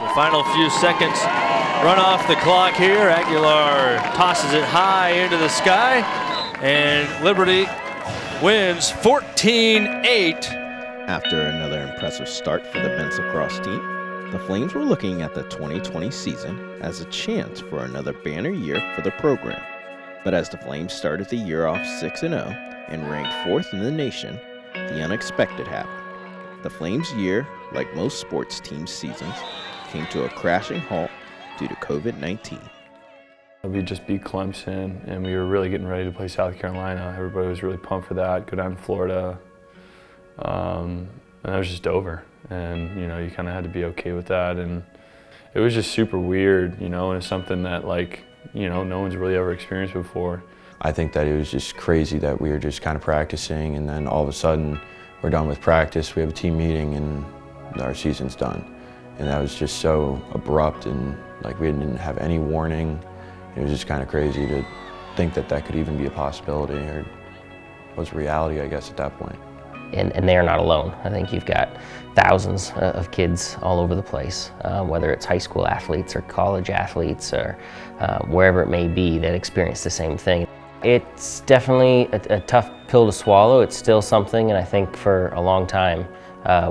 The final few seconds run off the clock here. Aguilar tosses it high into the sky, and Liberty wins 14-8. After another impressive start for the men's lacrosse team, the Flames were looking at the 2020 season as a chance for another banner year for the program. But as the Flames started the year off 6-0 and ranked 4th in the nation, the unexpected happened. The Flames' year, like most sports teams' seasons, came to a crashing halt due to COVID-19. We just beat Clemson, and we were really getting ready to play South Carolina. Everybody was really pumped for that, go down to Florida, and that was just over. And, you know, you kind of had to be okay with that, and it was just super weird, you know, and it's something that, like, you know, no one's really ever experienced before. I think that it was just crazy that we were just kind of practicing, and then all of a sudden we're done with practice, we have a team meeting, and our season's done. And that was just so abrupt, and like we didn't have any warning. It was just kind of crazy to think that that could even be a possibility, or was reality, I guess, at that point. And they're not alone. I think you've got thousands of kids all over the place, whether it's high school athletes or college athletes or wherever it may be that experience the same thing. It's definitely a tough pill to swallow. It's still something, and I think for a long time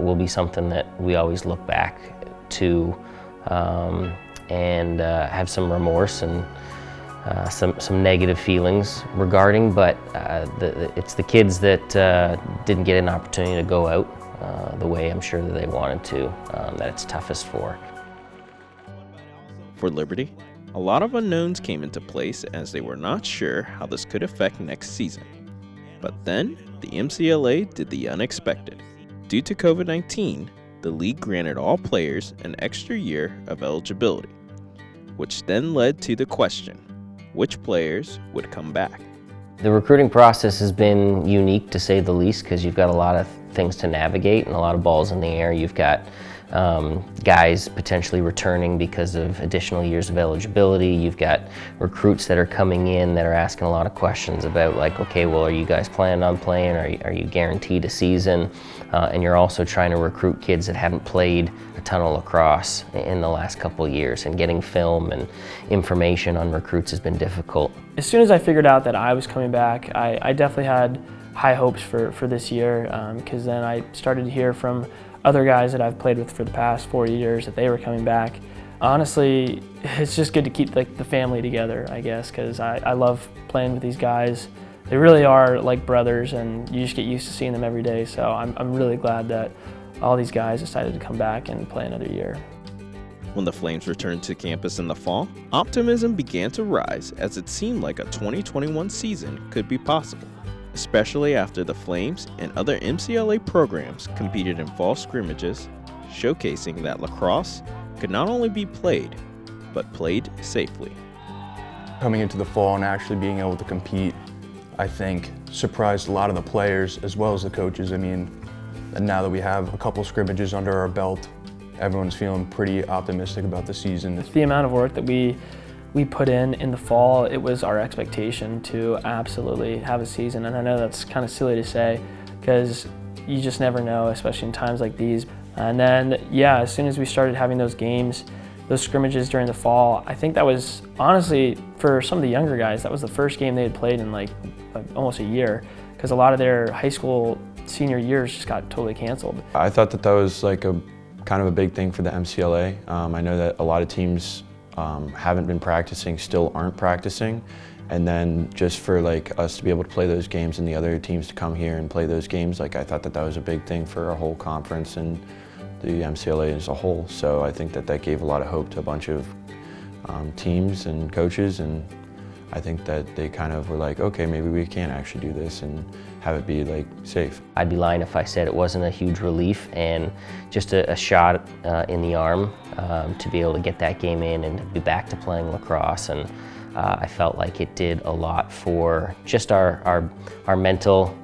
will be something that we always look back to and have some remorse and some negative feelings regarding, but it's the kids that didn't get an opportunity to go out the way I'm sure that they wanted to, that it's toughest for. For Liberty, a lot of unknowns came into place as they were not sure how this could affect next season. But then, the MCLA did the unexpected. Due to COVID-19, the league granted all players an extra year of eligibility, which then led to the question, which players would come back? The recruiting process has been unique, to say the least, because you've got a lot of things to navigate and a lot of balls in the air. You've got guys potentially returning because of additional years of eligibility. You've got recruits that are coming in that are asking a lot of questions about, like, okay, well, are you guys planning on playing? Are you guaranteed a season? And you're also trying to recruit kids that haven't played a ton of lacrosse in the last couple of years, and getting film and information on recruits has been difficult. As soon as I figured out that I was coming back, I definitely had high hopes for this year, because then I started to hear from other guys that I've played with for the past 4 years that they were coming back. Honestly, it's just good to keep the family together, I guess, because I love playing with these guys. They really are like brothers, and you just get used to seeing them every day, so I'm really glad that all these guys decided to come back and play another year. When the Flames returned to campus in the fall, optimism began to rise as it seemed like a 2021 season could be possible, especially after the Flames and other MCLA programs competed in fall scrimmages, showcasing that lacrosse could not only be played, but played safely. Coming into the fall and actually being able to compete, I think, surprised a lot of the players as well as the coaches. I mean, and now that we have a couple scrimmages under our belt, everyone's feeling pretty optimistic about the season. The amount of work that we put in the fall, it was our expectation to absolutely have a season. And I know that's kind of silly to say, because you just never know, especially in times like these. And then, yeah, as soon as we started having those games, those scrimmages during the fall, I think that was, honestly, for some of the younger guys, that was the first game they had played in like almost a year, because a lot of their high school senior years just got totally canceled. I thought that was like a kind of a big thing for the MCLA. I know that a lot of teams haven't been practicing, still aren't practicing, and then just for like us to be able to play those games and the other teams to come here and play those games, like I thought that was a big thing for our whole conference and the MCLA as a whole. So I think that gave a lot of hope to a bunch of teams and coaches, and I think that they kind of were like, okay, maybe we can actually do this and have it be like safe. I'd be lying if I said it wasn't a huge relief and just a shot in the arm to be able to get that game in and to be back to playing lacrosse. And I felt like it did a lot for just our mental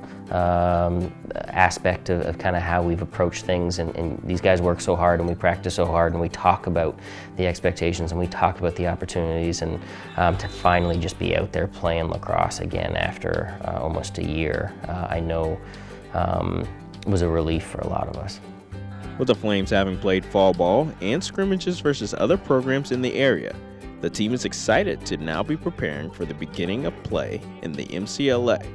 aspect of kind of how we've approached things, and these guys work so hard and we practice so hard and we talk about the expectations and we talk about the opportunities, and to finally just be out there playing lacrosse again after almost a year, I know was a relief for a lot of us. With the Flames having played fall ball and scrimmages versus other programs in the area, the team is excited to now be preparing for the beginning of play in the MCLA,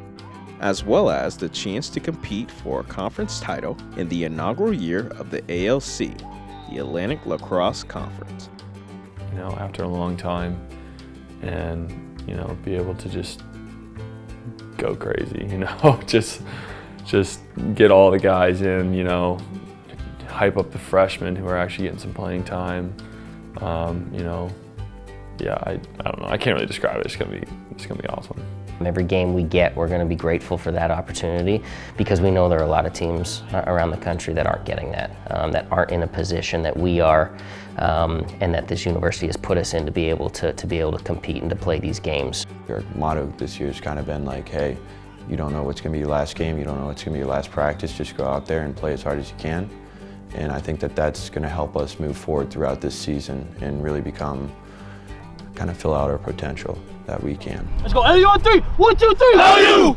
as well as the chance to compete for a conference title in the inaugural year of the ALC, the Atlantic Lacrosse Conference. You know, after a long time, and you know, be able to just go crazy. You know, just get all the guys in. You know, hype up the freshmen who are actually getting some playing time. You know, yeah, I don't know. I can't really describe it. It's gonna be awesome. Every game we get, we're going to be grateful for that opportunity because we know there are a lot of teams around the country that aren't getting that, that aren't in a position that we are, and that this university has put us in to be able to compete and to play these games. Our motto this year has kind of been like, hey, you don't know what's going to be your last game, you don't know what's going to be your last practice, just go out there and play as hard as you can. And I think that that's going to help us move forward throughout this season and really kind of fill out our potential that we can. Let's go, LU on 3, 1, 2, 3, LU!